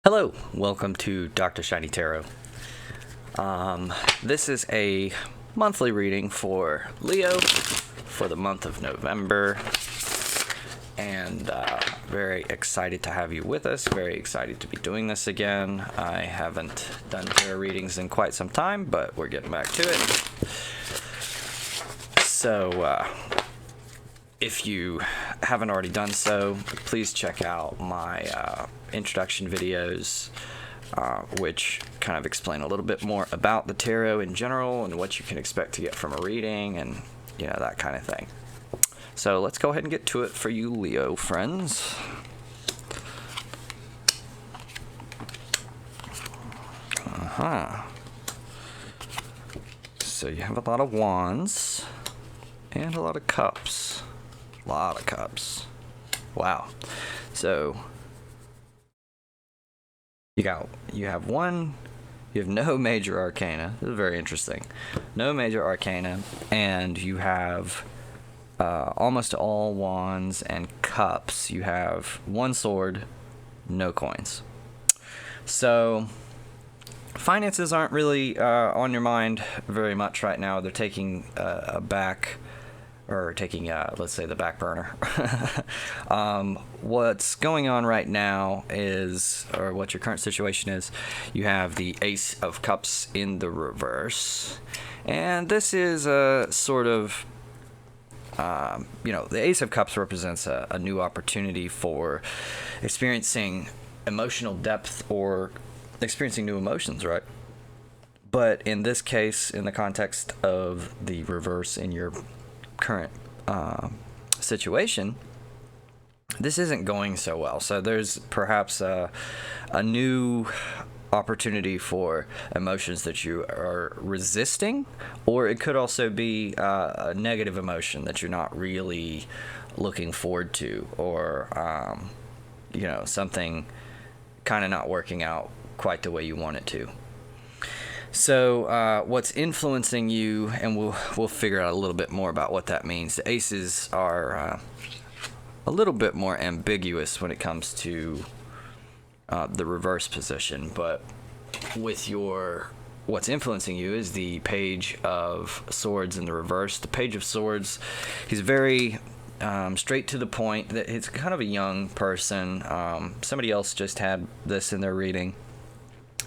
Hello, welcome to DrShiny Tarot. This is a monthly reading for Leo for the month of November, and very excited to have you with us. Very excited to be doing this again. I haven't done tarot readings in quite some time, but we're getting back to it. So, if you haven't already done so, please check out my introduction videos, which kind of explain a little bit more about the tarot in general and what you can expect to get from a reading and, you know, that kind of thing. So let's go ahead and get to it for you Leo friends. So you have a lot of wands and a lot of cups. Lot of cups. Wow. So you have no major arcana. This is very interesting. No major arcana, and you have almost all wands and cups. You have one sword, no coins. So finances aren't really on your mind very much right now. They're taking let's say the back burner. What's going on right now is, or what your current situation is, you have the Ace of Cups in the reverse. And this is a sort of, the Ace of Cups represents a new opportunity for experiencing emotional depth or experiencing new emotions, right? But in this case, in the context of the reverse in your current situation, this isn't going so well. So there's perhaps a new opportunity for emotions that you are resisting, or it could also be a negative emotion that you're not really looking forward to, or something kind of not working out quite the way you want it to. So what's influencing you, and we'll figure out a little bit more about what that means. The aces are a little bit more ambiguous when it comes to the reverse position, but with what's influencing you is the Page of Swords in the reverse. The Page of Swords, he's very straight to the point. That it's kind of a young person. Somebody else just had this in their reading.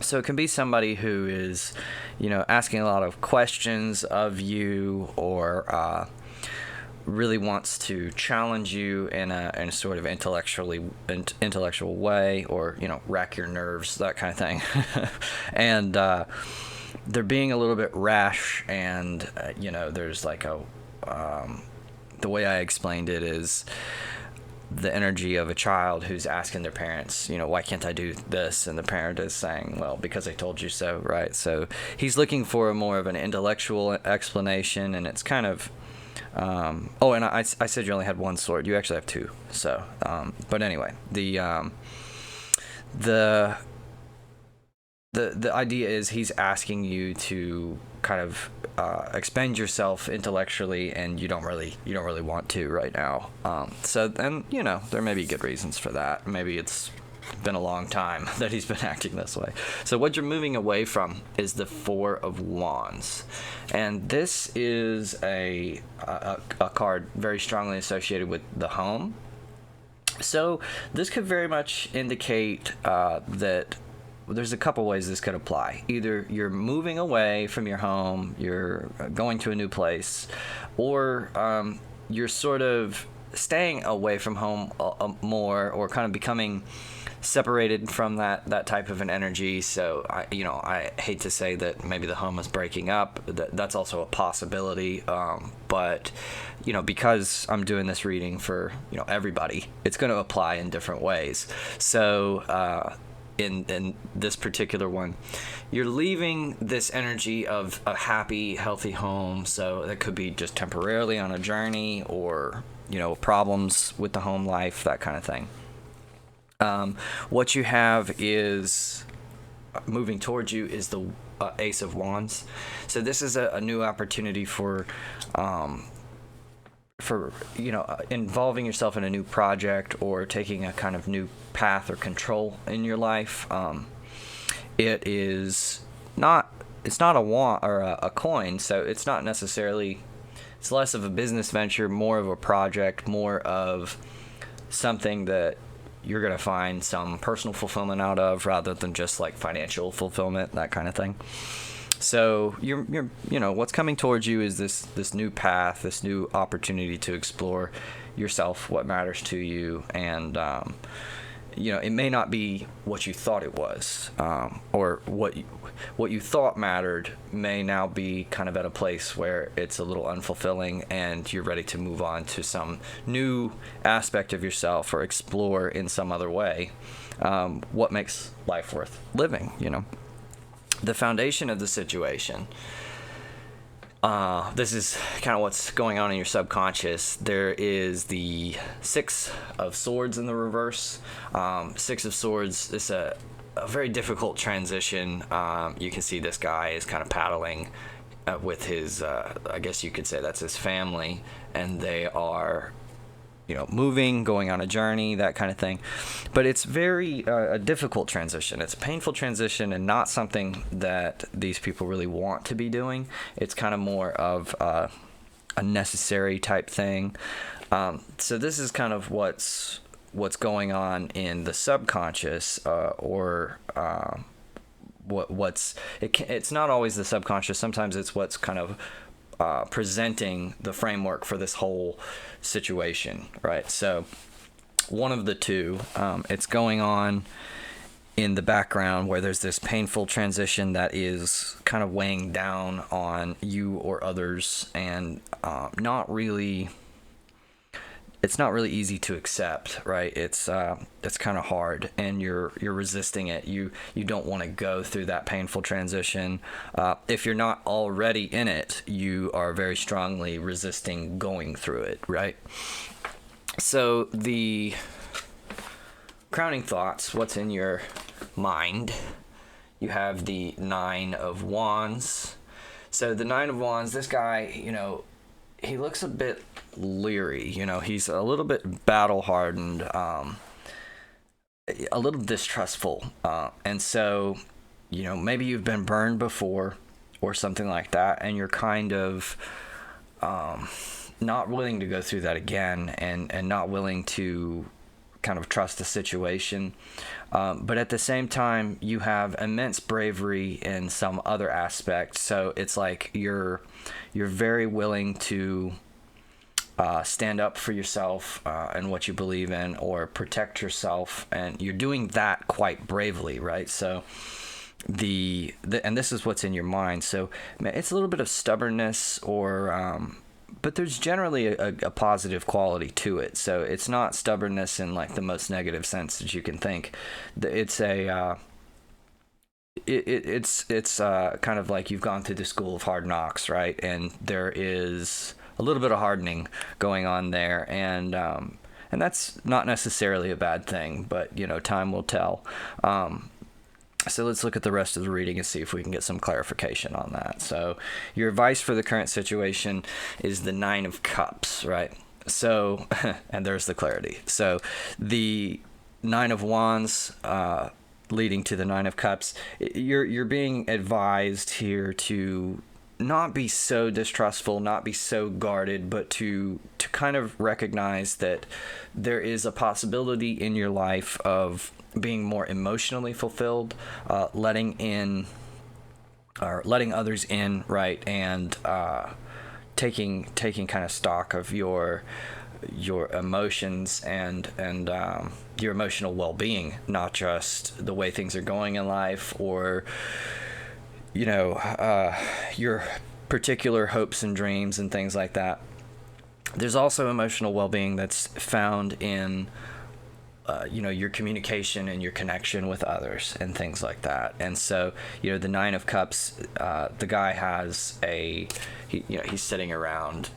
So it can be somebody who is, asking a lot of questions of you, or really wants to challenge you in a sort of intellectual way, or rack your nerves, that kind of thing. And they're being a little bit rash, and there's like the way I explained it is the energy of a child who's asking their parents, why can't I do this? And the parent is saying, well, because I told you so, right? So he's looking for more of an intellectual explanation, and it's kind of, and I said you only had one sword. You actually have two. So, but anyway, the idea is he's asking you to kind of expend yourself intellectually, and you don't really want to right now. So then, there may be good reasons for that. Maybe it's been a long time that he's been acting this way. So what you're moving away from is the Four of Wands, and this is a card very strongly associated with the home. So this could very much indicate that there's a couple ways this could apply. Either you're moving away from your home, you're going to a new place, or you're sort of staying away from home more, or kind of becoming separated from that type of an energy. So I hate to say that maybe the home is breaking up. That's also a possibility. But because I'm doing this reading for everybody, it's going to apply in different ways. So in this particular one, you're leaving this energy of a happy, healthy home. So that could be just temporarily on a journey, or problems with the home life, that kind of thing. What you have is moving towards you is the Ace of Wands. So this is a new opportunity for involving yourself in a new project or taking a kind of new path or control in your life. It's not a wand or a coin, so it's not necessarily, it's less of a business venture, more of a project, more of something that you're going to find some personal fulfillment out of rather than just like financial fulfillment, that kind of thing. So you're what's coming towards you is this new path, this new opportunity to explore yourself, what matters to you, and it may not be what you thought it was, or what you thought mattered may now be kind of at a place where it's a little unfulfilling, and you're ready to move on to some new aspect of yourself or explore in some other way what makes life worth living. The foundation of the situation, this is kind of what's going on in your subconscious. There is the Six of Swords in the reverse. Six of Swords is a very difficult transition. You can see this guy is kind of paddling with his, I guess you could say that's his family, and they are moving, going on a journey, that kind of thing. But it's very a difficult transition. It's a painful transition and not something that these people really want to be doing. It's kind of more of a necessary type thing. So this is kind of what's going on in the subconscious, it's not always the subconscious. Sometimes it's what's kind of presenting the framework for this whole situation, right? So one of the two, it's going on in the background where there's this painful transition that is kind of weighing down on you or others, and it's not really easy to accept, right? It's kind of hard, and you're resisting it. You don't want to go through that painful transition. If you're not already in it, you are very strongly resisting going through it, right? So the crowning thoughts, what's in your mind? You have the Nine of Wands. So the Nine of Wands, this guy, he looks a bit leery. He's a little bit battle hardened, a little distrustful, and so maybe you've been burned before or something like that, and you're kind of not willing to go through that again, and not willing to kind of trust the situation, but at the same time you have immense bravery in some other aspect. So it's like you're very willing to stand up for yourself and what you believe in, or protect yourself, and you're doing that quite bravely, right? So and this is what's in your mind. So it's a little bit of stubbornness, or but there's generally a positive quality to it. So it's not stubbornness in like the most negative sense that you can think. It's it's kind of like you've gone through the school of hard knocks, right? And there is a little bit of hardening going on there, and that's not necessarily a bad thing, but time will tell. So let's look at the rest of the reading and see if we can get some clarification on that. So your advice for the current situation is the Nine of Cups, right? So, and there's the clarity. So the Nine of Wands leading to the Nine of Cups, you're being advised here to not be so distrustful, not be so guarded, but to kind of recognize that there is a possibility in your life of being more emotionally fulfilled, letting others in, right, and taking kind of stock of your emotions and your emotional well-being, not just the way things are going in life, or your particular hopes and dreams and things like that. There's also emotional well-being that's found in your communication and your connection with others and things like that. And so the Nine of Cups, the guy has he's sitting around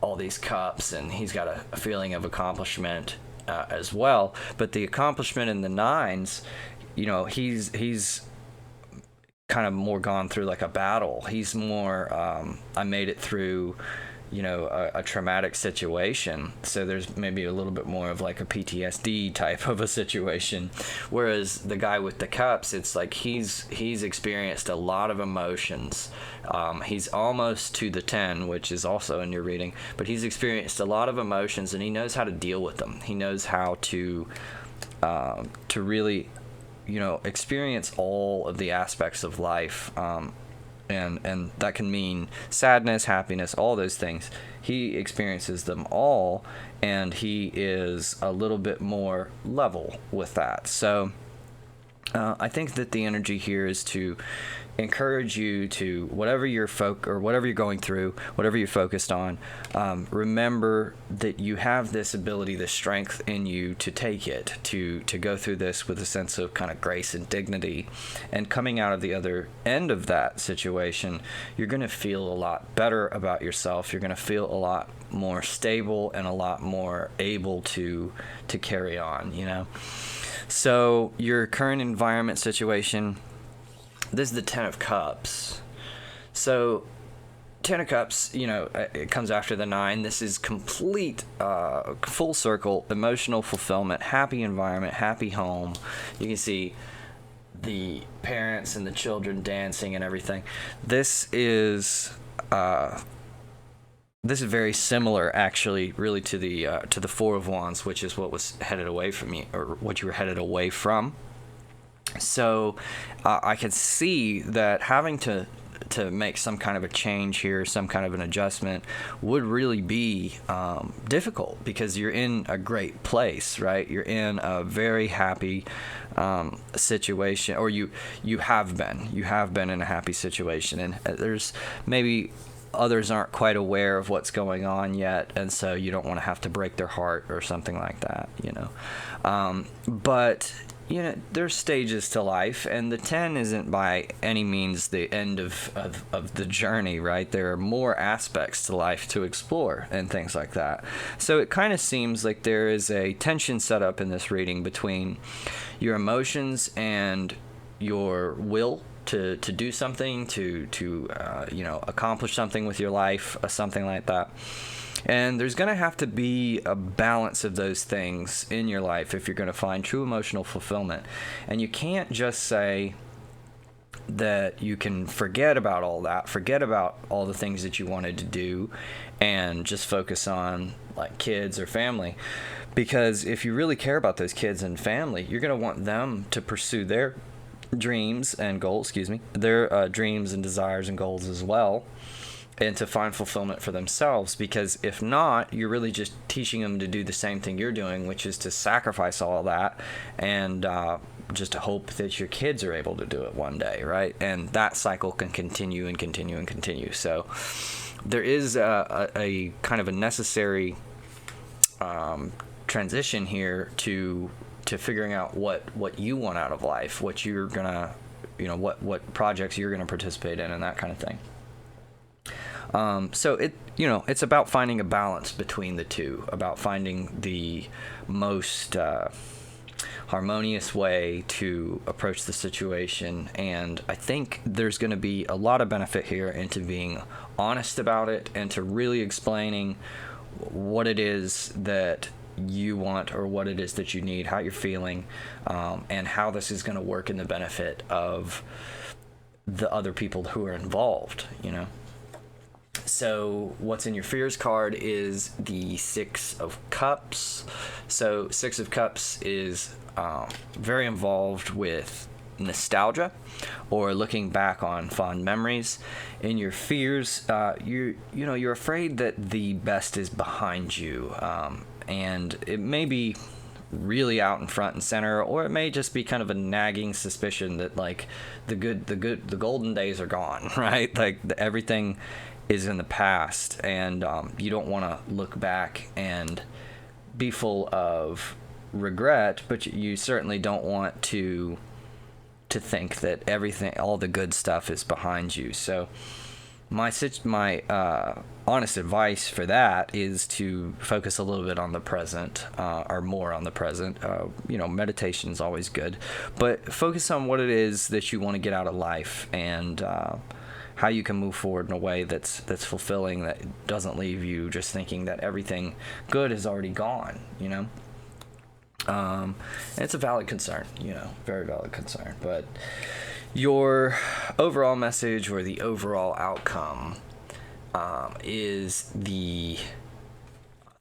all these cups, and he's got a feeling of accomplishment as well. But the accomplishment in the nines, he's kind of more gone through like a battle. He's more I made it through a traumatic situation. So there's maybe a little bit more of like a PTSD type of a situation. Whereas the guy with the cups, it's like he's experienced a lot of emotions. He's almost to the 10, which is also in your reading, but he's experienced a lot of emotions and he knows how to deal with them. He knows how to really, experience all of the aspects of life. And that can mean sadness, happiness, all those things. He experiences them all, and he is a little bit more level with that. So I think that the energy here is to encourage you to, whatever you're going through, whatever you're focused on, remember that you have this ability, this strength in you to take it, to go through this with a sense of kind of grace and dignity. And coming out of the other end of that situation, you're going to feel a lot better about yourself. You're going to feel a lot more stable and a lot more able to carry on, So your current environment situation, this is the 10 of Cups. So 10 of Cups, it comes after the 9. This is complete, full circle, emotional fulfillment, happy environment, happy home. You can see the parents and the children dancing and everything. This is very similar, actually, really to the 4 of Wands, which is what was headed away from you, or what you were headed away from. So I could see that having to make some kind of a change here, some kind of an adjustment, would really be difficult, because you're in a great place, right? You're in a very happy situation, or you have been in a happy situation, and there's maybe others aren't quite aware of what's going on yet, and so you don't want to have to break their heart or something like that, but there's stages to life, and the 10 isn't by any means the end of the journey, right? There are more aspects to life to explore and things like that. So it kind of seems like there is a tension set up in this reading between your emotions and your will to do something, to accomplish something with your life, something like that. And there's going to have to be a balance of those things in your life if you're going to find true emotional fulfillment. And you can't just say that you can forget about all that, forget about all the things that you wanted to do, and just focus on like kids or family. Because if you really care about those kids and family, you're going to want them to pursue their dreams and goals, their dreams and desires and goals as well, and to find fulfillment for themselves. Because if not, you're really just teaching them to do the same thing you're doing, which is to sacrifice all that and just to hope that your kids are able to do it one day, right? And that cycle can continue and continue and continue. So there is a kind of a necessary transition here to figuring out what you want out of life, what you're gonna, what projects you're gonna participate in, and that kind of thing. So it's about finding a balance between the two, about finding the most harmonious way to approach the situation. And I think there's going to be a lot of benefit here into being honest about it and to really explaining what it is that you want, or what it is that you need, how you're feeling, and how this is going to work in the benefit of the other people who are involved, So what's in your fears card is the 6 of Cups. So 6 of Cups is very involved with nostalgia or looking back on fond memories. In your fears, you're afraid that the best is behind you, and it may be really out in front and center, or it may just be kind of a nagging suspicion that like the golden days are gone, right? Like everything is in the past, and you don't want to look back and be full of regret, but you certainly don't want to think that all the good stuff is behind you. So my honest advice for that is to focus a little bit on the present, or more on the present. Meditation is always good, but focus on what it is that you want to get out of life, and how you can move forward in a way that's fulfilling, that doesn't leave you just thinking that everything good is already gone, you know. And it's a valid concern, you know, very valid concern. But your overall message, or the overall outcome, is the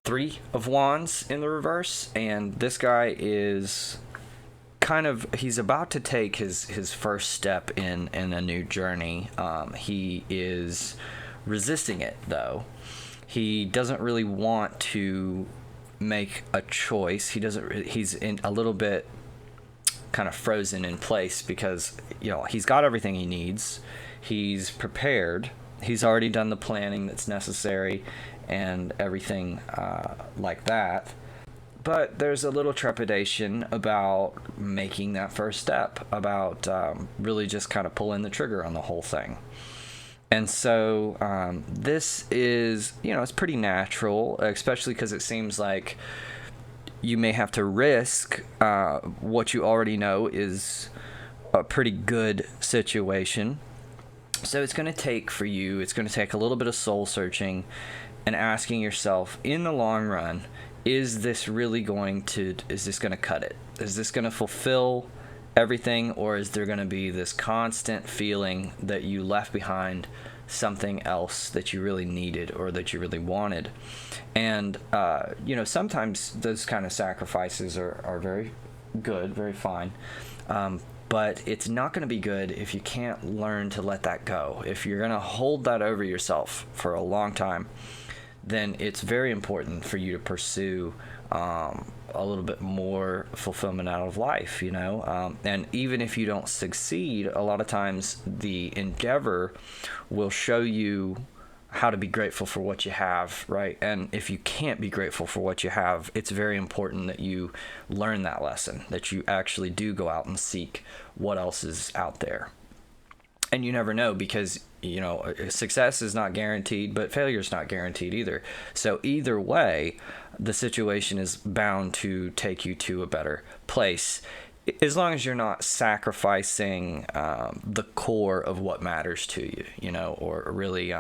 Three of Wands in the reverse. And this guy is kind of, he's about to take his first step in a new journey. He is resisting it, though. He doesn't really want to make a choice. He's in a little bit kind of frozen in place, because, you know, he's got everything he needs. He's prepared. He's already done the planning that's necessary and everything like that. But there's a little trepidation about making that first step, about really just kind of pulling the trigger on the whole thing. And so this is, you know, it's pretty natural, especially because it seems like you may have to risk what you already know is a pretty good situation. So it's going to take for you, it's going to take a little bit of soul searching and asking yourself, in the long run, is this going to cut it? Is this going to fulfill everything, or is there going to be this constant feeling that you left behind something else that you really needed or that you really wanted? And you know, sometimes those kind of sacrifices are very good, very fine, but it's not going to be good if you can't learn to let that go. If you're going to hold that over yourself for a long time, then it's very important for you to pursue a little bit more fulfillment out of life, you know. And even if you don't succeed, a lot of times the endeavor will show you how to be grateful for what you have, right? And if you can't be grateful for what you have, it's very important that you learn that lesson, that you actually do go out and seek what else is out there. And you never know, because, you know, success is not guaranteed, but failure is not guaranteed either. So either way, the situation is bound to take you to a better place, as long as you're not sacrificing the core of what matters to you, you know, or really,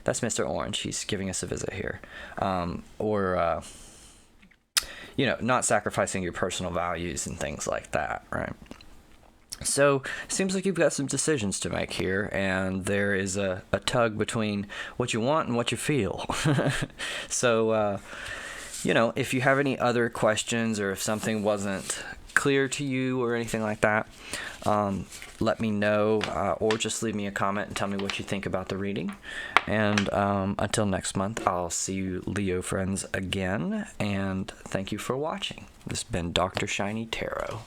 that's Mr. Orange. He's giving us a visit here. Or, you know, not sacrificing your personal values and things like that, right? So it seems like you've got some decisions to make here, and there is a tug between what you want and what you feel. So, you know, if you have any other questions, or if something wasn't clear to you or anything like that, let me know, or just leave me a comment and tell me what you think about the reading. And until next month, I'll see you Leo friends again, and thank you for watching. This has been DrShiny Tarot.